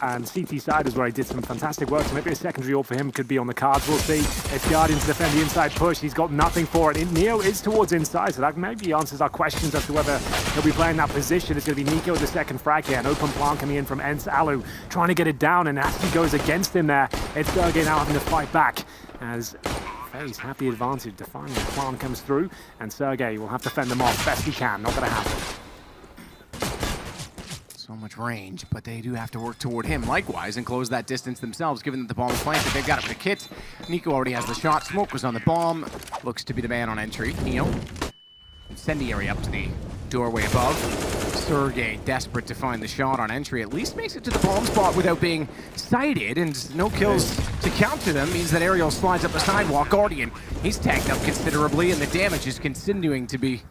and CT side is where he did some fantastic work, so maybe a secondary AWP for him could be on the cards. We'll see. If Guardian to defend the inside push, he's got nothing for it. Neo is towards inside, so that maybe answers our questions as to whether he'll be playing that position. It's going to be Nico with the second frag here, an open plant coming in from ENCE. Alu trying to get it down, and as he goes against him there, it's Sergey now having to fight back as FaZe have the advantage. Defining the plant comes through, and Sergey will have to fend them off best he can. Not going to happen. So much range, but they do have to work toward him likewise and close that distance themselves, given that the bomb is planted. They've got it for the kit. Nico already has the shot. Smoke was on the bomb. Looks to be the man on entry. Neo. Incendiary up to the doorway above. Sergey, desperate to find the shot on entry, at least makes it to the bomb spot without being sighted, and no kills to counter them means that Aerial slides up the sidewalk. Guardian, he's tagged up considerably, and the damage is continuing to be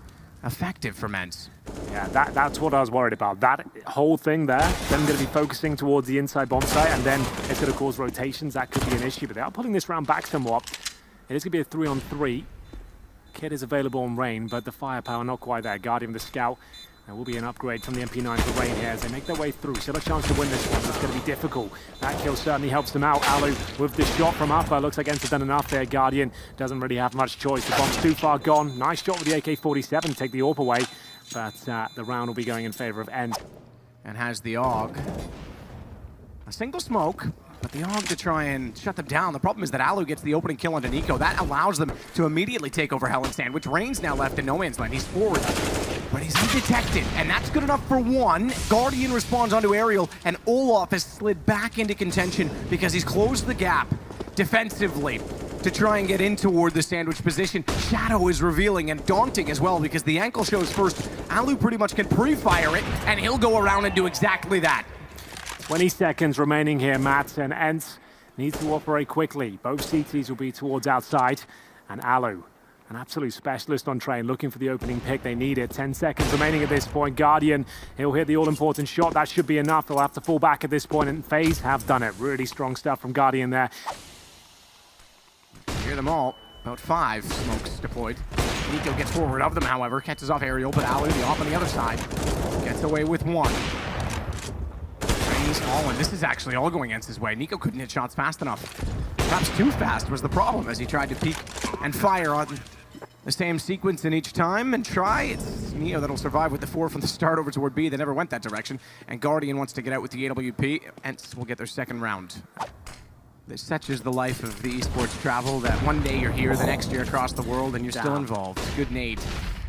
effective for ENCE. Yeah, that's what I was worried about. That whole thing there, them going to be focusing towards the inside bomb site, and then it's going to cause rotations. That could be an issue, but they are pulling this round back somewhat. It is going to be a 3-on-3. Kit is available on Rain, but the firepower not quite there. Guardian, the scout. There will be an upgrade from the MP9 for Rain here as they make their way through. Still a chance to win this one, but it's going to be difficult. That kill certainly helps them out. Alu with the shot from upper. Looks like ENCE have done enough there. Guardian doesn't really have much choice. The bomb's too far gone. Nice shot with the AK-47. Take the AWP away. But the round will be going in favor of ENCE. And has the AUG. A single smoke, but the AUG to try and shut them down. The problem is that Alu gets the opening kill onto Nico. That allows them to immediately take over Hell and Sandwich. Rain's now left in no man's land. He's forward, but he's undetected, and that's good enough for one. Guardian responds onto Aerial, and Olaf has slid back into contention because he's closed the gap defensively to try and get in toward the sandwich position. Shadow is revealing and daunting as well because the ankle shows first. Alu pretty much can pre-fire it, and he'll go around and do exactly that. 20 seconds remaining here, Matt, and ENCE needs to operate quickly. Both CTs will be towards outside, and Alu, an absolute specialist on train, looking for the opening pick. They need it. 10 seconds remaining at this point. Guardian, he'll hit the all-important shot. That should be enough. They'll have to fall back at this point, and FaZe have done it. Really strong stuff from Guardian there. Hear them all. About 5 smokes deployed. Nico gets forward of them, however. Catches off Aerial, but Alu, the off on the other side, gets away with one. Fallen. This is actually all going ENCE's way. Nico couldn't hit shots fast enough. Perhaps too fast was the problem as he tried to peek and fire on the same sequence in each time and try. It's Neo that'll survive with the 4 from the start over toward B. They never went that direction. And Guardian wants to get out with the AWP. ENCE will get their second round. This such is the life of the esports travel, that one day you're here, the next year across the world, and you're still involved. Good nade.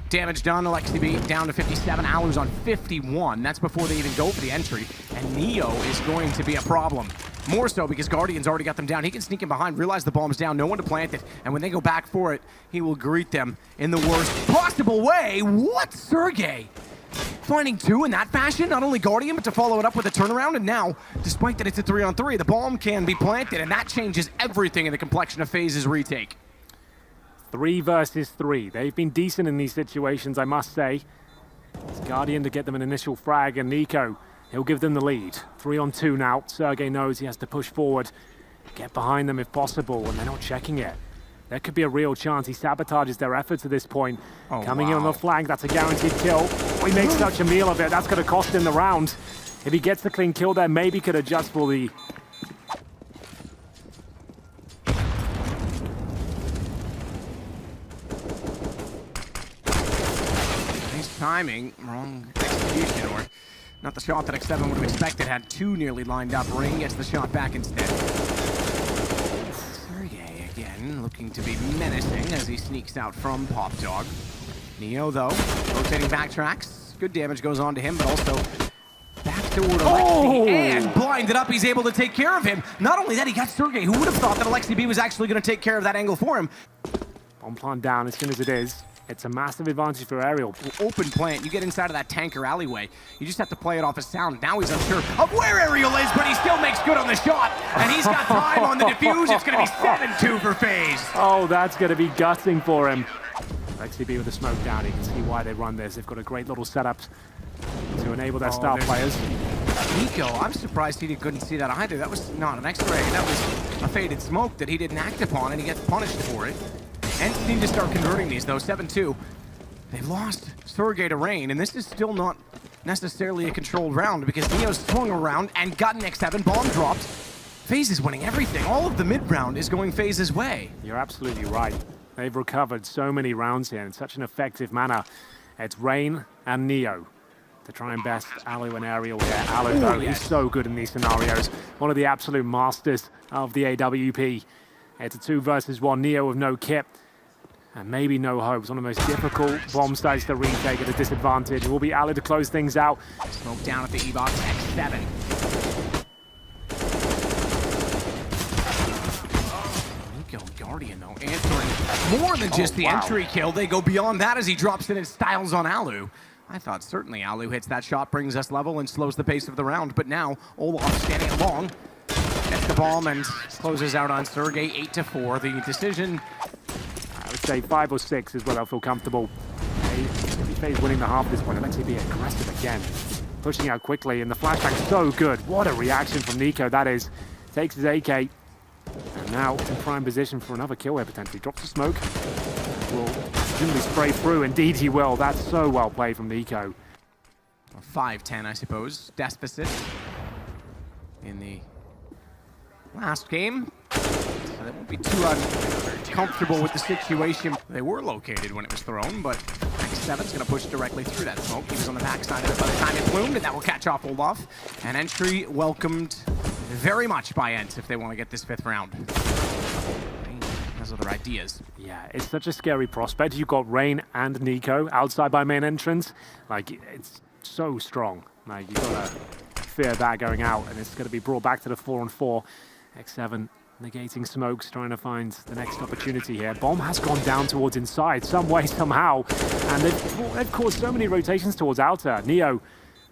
Damage done, Alexi down to 57, Alu's on 51. That's before they even go for the entry. And Neo is going to be a problem. More so because Guardian's already got them down. He can sneak in behind, realize the bomb's down, no one to plant it. And when they go back for it, he will greet them in the worst possible way. What, Sergey? Finding 2 in that fashion? Not only Guardian, but to follow it up with a turnaround. And now, despite that it's a 3-on-3, the bomb can be planted. And that changes everything in the complexion of FaZe's retake. 3 versus 3. They've been decent in these situations, I must say. It's Guardian to get them an initial frag, and Nico, he'll give them the lead. 3-on-2 now. Sergey knows he has to push forward, get behind them if possible, and they're not checking it. There could be a real chance he sabotages their efforts at this point. Coming in on the flank, that's a guaranteed kill. Oh, he makes such a meal of it. That's going to cost him the round. If he gets the clean kill there, maybe could adjust for the... Timing, wrong execution, or not the shot that X7 would have expected. Had 2 nearly lined up. Ring gets the shot back instead. Sergey again looking to be menacing as he sneaks out from Pop Dog. Neo though, rotating backtracks. Good damage goes on to him, but also back toward Alexi and blinded up. He's able to take care of him. Not only that, he got Sergey. Who would have thought that Alexi B was actually going to take care of that angle for him? Bomb plant down as soon as it is. It's a massive advantage for Aerial. Open plant, you get inside of that tanker alleyway. You just have to play it off a sound. Now he's unsure of where Aerial is, but he still makes good on the shot. And he's got time on the defuse. It's going to be 7-2 for FaZe. Oh, that's going to be gutting for him. Alexi B with the smoke down. You can see why they run this. They've got a great little setup to enable their star players. Nico, I'm surprised he couldn't see that either. That was not an X-ray. That was a faded smoke that he didn't act upon, and he gets punished for it. ENCE need to start converting these, though. 7-2. They've lost Sergey to Rain, and this is still not necessarily a controlled round because Neo swung around and got an X7 bomb dropped. FaZe is winning everything. All of the mid-round is going FaZe's way. You're absolutely right. They've recovered so many rounds here in such an effective manner. It's Rain and Neo to try and best Alu and Ariel here. Alu, though, he's so good in these scenarios. One of the absolute masters of the AWP. It's a 2 versus 1. Neo with no kit and maybe no hopes. One of the most difficult bomb sites to retake at a disadvantage. It will be Alu to close things out. Smoke down at the E-box, X7. Guardian, though, answering more than just the entry kill. They go beyond that as he drops in and styles on Alu. I thought certainly Alu hits that shot, brings us level, and slows the pace of the round. But now, Olaf standing along, gets the bomb and closes out on Sergey, 8-4. The decision, I would say 5 or 6 is where they'll feel comfortable. If FaZe winning the half at this point, they'll actually be aggressive again. Pushing out quickly, and the flashbang's so good. What a reaction from Nico, that is. Takes his AK. And now in prime position for another kill here potentially. Drops the smoke. Will presumably spray through. Indeed he will. That's so well played from Nico. 5-10, I suppose. Deficit in the last game. So they won't be too comfortable with the situation. They were located when it was thrown, but X7's going to push directly through that smoke. He was on the backside of it by the time it bloomed, and that will catch off Olaf. An entry welcomed very much by ENCE if they want to get this 5th round. Rain has other ideas. Yeah, it's such a scary prospect. You've got Rain and Nico outside by main entrance. Like, it's so strong. Like, you've got to fear that going out, and it's going to be brought back to the 4-on-4. X7 negating smokes, trying to find the next opportunity here. Bomb has gone down towards inside, some way, somehow. And they've caused so many rotations towards outer. Neo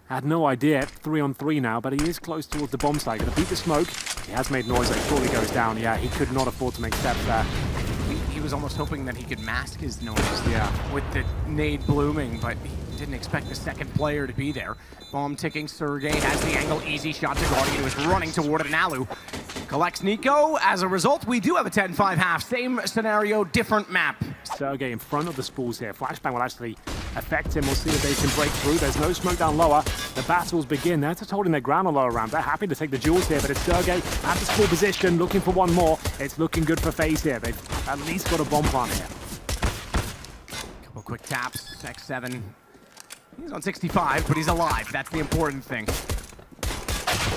had no idea. 3-on-3 now, but he is close towards the bomb site. Gonna beat the smoke. He has made noise, like surely goes down. Yeah, he could not afford to make steps there. He was almost hoping that he could mask his noise with the nade blooming, but he didn't expect the second player to be there. Bomb ticking, Sergey has the angle, easy shot to Guardian, who is running toward it, and Alu collects Nico. As a result, we do have a 10-5 half. Same scenario, different map. Sergey in front of the spools here. Flashbang will actually affect him. We'll see if they can break through. There's no smoke down lower. The battles begin. They're just holding their ground on lower round. They're happy to take the duels here, but it's Sergey at the spool position, looking for one more. It's looking good for FaZe here. They've at least got a bomb plant here. Couple quick taps. X7. He's on 65, but he's alive. That's the important thing.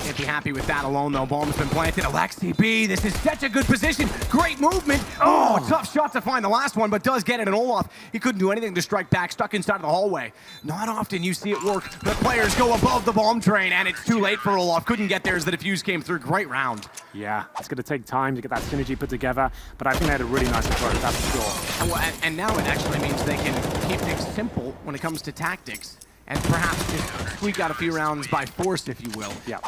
Can't be happy with that alone, though. Bomb's been planted. Alexi B, this is such a good position. Great movement. Oh, tough shot to find the last one, but does get it. And Olaf, he couldn't do anything to strike back, stuck inside of the hallway. Not often you see it work. The players go above the bomb train, and it's too late for Olaf. Couldn't get there as the defuse came through. Great round. Yeah, it's going to take time to get that synergy put together, but I think they had a really nice approach, that's for sure. And now it actually means they can keep things simple when it comes to tactics, and perhaps just squeak out a few rounds by force, if you will. Yeah.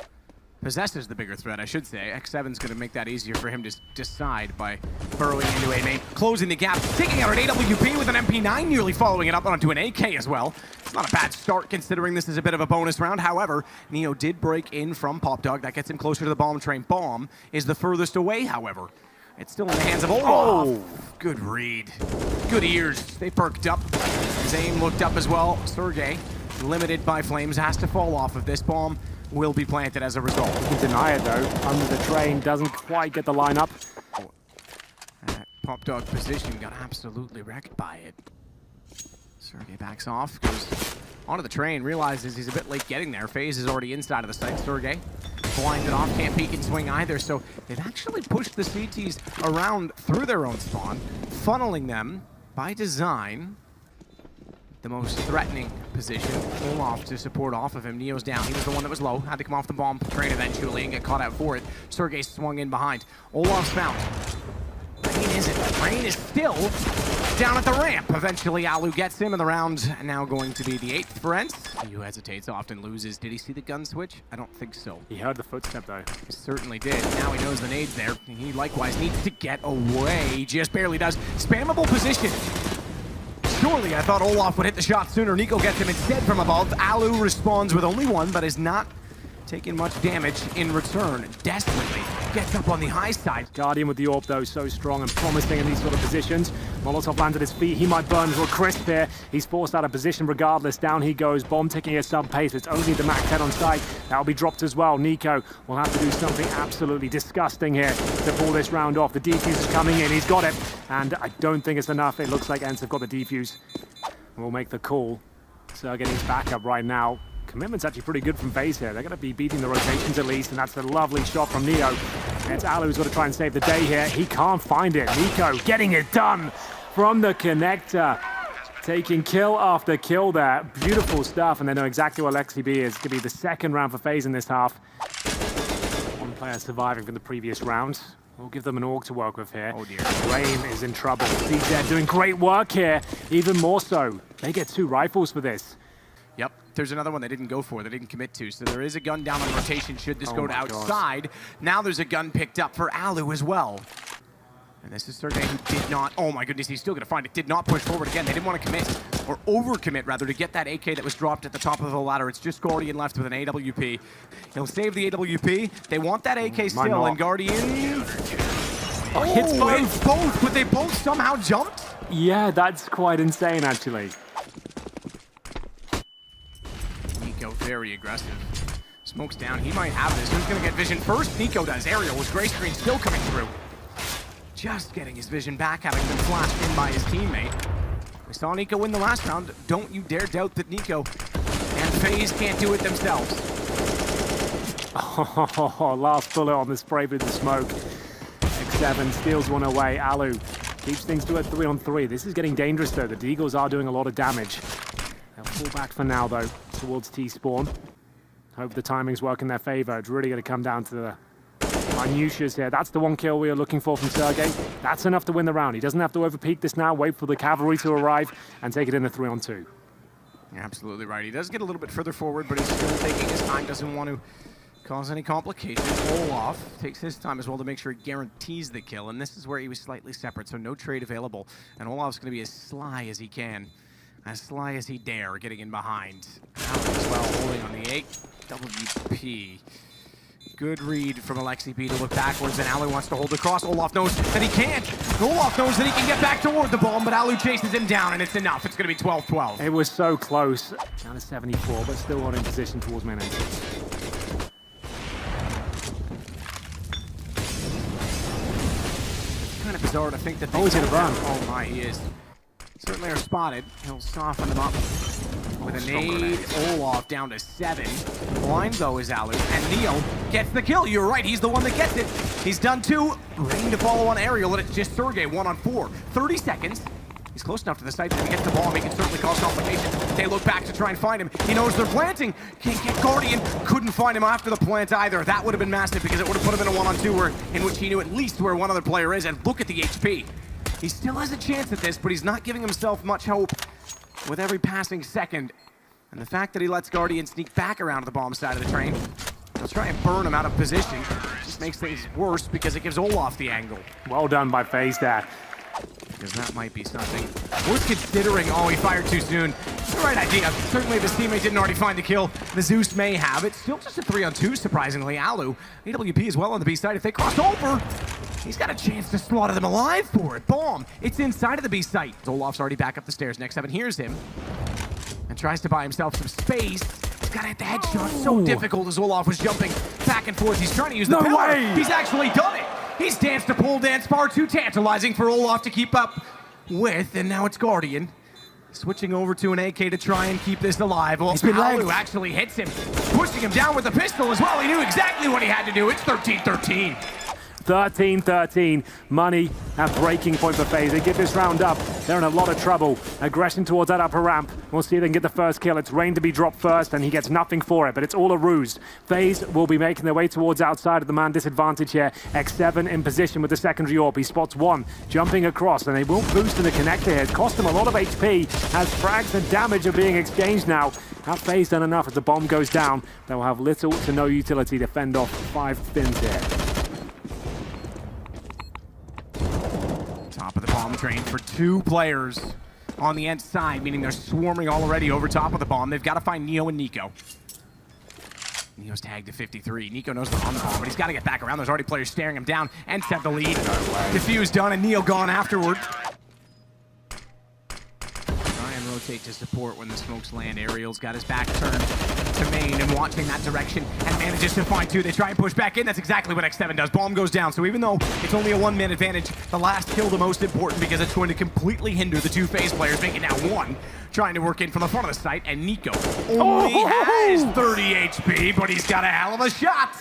Possesses the bigger threat, I should say. X7's going to make that easier for him to decide by burrowing into A main, closing the gap, taking out an AWP with an MP9, nearly following it up onto an AK as well. It's not a bad start considering this is a bit of a bonus round. However, Neo did break in from Pop Dog. That gets him closer to the bomb train. Bomb is the furthest away, however. It's still in the hands of Olaf. Oh, good read. Good ears. They perked up. His aim looked up as well. Sergey, limited by flames, has to fall off of this bomb. Will be planted as a result. He can deny it though. Under the train, doesn't quite get the lineup. Pop Dog position got absolutely wrecked by it. Sergey backs off, goes onto the train, realizes he's a bit late getting there. FaZe is already inside of the site. Sergey blinded off, can't peek and swing either. So they've actually pushed the CTs around through their own spawn, funneling them by design. The most threatening position. Olaf to support off of him. Neo's down. He was the one that was low. Had to come off the bomb train eventually and get caught out for it. Sergey swung in behind. Olaf's found. Rain isn't. Rain is still down at the ramp. Eventually, Alu gets him in the round. Now going to be the 8th for ENCE. He who hesitates often loses. Did he see the gun switch? I don't think so. He heard the footstep though. He certainly did. Now he knows the nade's there. He likewise needs to get away. Just barely does. Spammable position. Surely I thought Olaf would hit the shot sooner. Nico gets him instead from above. Alu responds with only one, but is not taking much damage in return. Desperately gets up on the high side. Guardian with the AWP though, so strong and promising in these sort of positions. Molotov lands at his feet. He might burn to a crisp here. He's forced out of position regardless. Down he goes. Bomb ticking at sub pace. It's only the Mac 10 on site. That'll be dropped as well. Nico will have to do something absolutely disgusting here to pull this round off. The defuse is coming in. He's got it. And I don't think it's enough. It looks like ENCE have got the defuse. We'll make the call. So getting his backup right now. Commitment's actually pretty good from FaZe here. They're going to be beating the rotations at least, and that's a lovely shot from Neo. And it's Alu who's got to try and save the day here. He can't find it. Nico getting it done from the connector. Taking kill after kill there. Beautiful stuff, and they know exactly what Lexi B is. Going to be the second round for FaZe in this half. One player surviving from the previous round. We'll give them an AUG to work with here. Oh dear. Rain is in trouble. CZ doing great work here, even more so. They get 2 rifles for this. Yep, there's another one they didn't go for, they didn't commit to. So there is a gun down on rotation should this go to outside. God. Now there's a gun picked up for Alu as well. And this is Sergey who did not, oh my goodness, he's still gonna find it. Did not push forward again. They didn't want to commit, or overcommit rather, to get that AK that was dropped at the top of the ladder. It's just Guardian left with an AWP. He'll save the AWP. They want that AK still, and Guardian... Oh, hits both, but they both somehow jumped? Yeah, that's quite insane actually. Nico very aggressive. Smokes down, he might have this. Who's gonna get vision first? Nico does. Aerial with gray screen still coming through. Just getting his vision back, having been flashed in by his teammate. We saw Nico win the last round. Don't you dare doubt that Nico and FaZe can't do it themselves. Oh, last bullet on the spray with the smoke. X7 steals one away. Alu keeps things to a 3-on-3. This is getting dangerous though. The Deagles are doing a lot of damage. They'll pull back for now though, towards T-spawn. Hope the timings work in their favor. It's really going to come down to the minutiae here. That's the 1 kill we are looking for from Sergey. That's enough to win the round. He doesn't have to overpeak this now, wait for the cavalry to arrive and take it in a 3-on-2. You're absolutely right. He does get a little bit further forward, but he's still taking his time, doesn't want to cause any complications. Olaf takes his time as well to make sure he guarantees the kill, and this is where he was slightly separate, so no trade available. And Olaf's going to be as sly as he can, as sly as he dare, getting in behind. Alan as well, holding on the AWP. Good read from Alexi B to look backwards, and Alu wants to hold the cross. Olaf knows that he can't. Olaf knows that he can get back toward the bomb, but Alu chases him down, and it's enough. It's going to be 12-12. It was so close. Down to 74, but still not in position towards main entrance. Kind of bizarre to think that they... Oh, he's going to run. Oh my, he is. Certainly are spotted. He'll soften them up with a nade. Olaf down to 7. Blind though is Alu, and Neo gets the kill. You're right, he's the one that gets it. He's done 2. Rain to follow on Aerial, and it's just Sergey 1-on-4. 30 seconds. He's close enough to the site that if he gets the bomb, he can certainly cause complications. They look back to try and find him. He knows they're planting. Can't get Guardian. Couldn't find him after the plant either. That would have been massive because it would have put him in a 1-on-2 in which he knew at least where one other player is. And look at the HP. He still has a chance at this, but he's not giving himself much hope with every passing second. And the fact that he lets Guardian sneak back around to the bomb side of the train, he'll try and burn him out of position. Just makes things worse because it gives Olaf the angle. Well done by FaZe there. Because that might be something worth considering. Oh, he fired too soon. The right idea. Certainly if his teammate didn't already find the kill, the Zeus may have. It's still just a 3-on-2, surprisingly. Alu, AWP as well on the B side. If they cross over, he's got a chance to slaughter them alive for it. Bomb. It's inside of the B site. Olaf's already back up the stairs. Next 7 hears him and tries to buy himself some space. He's got to hit the headshot. So difficult as Olaf was jumping back and forth. He's trying to use the pillar. He's actually done it. He's danced a pole dance far too tantalizing for Olaf to keep up with, and now it's Guardian. Switching over to an AK to try and keep this alive. Well, Alu actually hits him, pushing him down with a pistol as well. He knew exactly what he had to do. It's 13-13. 13-13. Money at breaking point for FaZe. They give this round up. They're in a lot of trouble. Aggression towards that upper ramp. We'll see if they can get the first kill. It's Rain to be dropped first, and he gets nothing for it, but it's all a ruse. FaZe will be making their way towards outside of the man disadvantage here. X7 in position with the secondary AWP. He spots 1, jumping across, and they will boost in the connector here. It's cost them a lot of HP, as frags and damage are being exchanged now. Have FaZe done enough as the bomb goes down? They will have little to no utility to fend off 5 spins here. Top of the bomb train for 2 players on the side, meaning they're swarming already over top of the bomb. They've got to find Neo and Nico. Neo's tagged to 53. Nico knows they're on the ball, but he's got to get back around. There's already players staring him down. ENCE have the lead. Defuse done, and Neo gone afterward. Try and rotate to support when the smokes land. Ariel's got his back turned to main and watching that direction and manages to find two. They try and push back in. That's exactly what X7 does. Bomb goes down. So even though it's only a one-man advantage, the last kill the most important because it's going to completely hinder the two FaZe players, making now one trying to work in from the front of the site, and Nico only has 30 HP, but he's got a hell of a shot.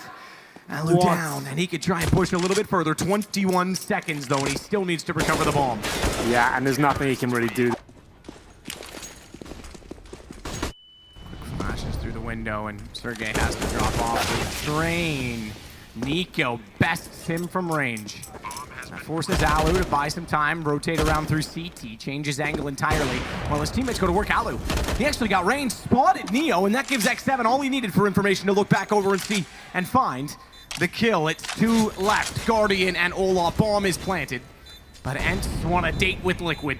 Alu down, and he could try and push a little bit further. 21 seconds, though, and he still needs to recover the bomb. Yeah, and there's nothing he can really do. Flashes through the window, and Sergey has to drop off the train. Nico bests him from range. Forces Alu to buy some time, rotate around through CT, changes angle entirely, while his teammates go to work Alu. He actually got range, spotted Neo, and that gives X7 all he needed for information to look back over and see and find the kill. It's two left. Guardian and Olaf. Bomb is planted, but ENCE want a date with Liquid.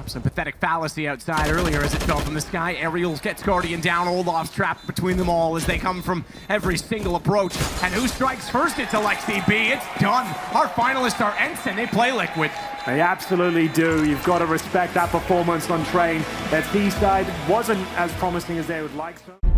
Perhaps some pathetic fallacy outside earlier as it fell from the sky. Ariel gets Guardian down. Olaf's trapped between them all as they come from every single approach. And who strikes first? It's Alexi B. It's done. Our finalists are ENCE, and they play Liquid. They absolutely do. You've got to respect that performance on Train. Their T side wasn't as promising as they would like. So.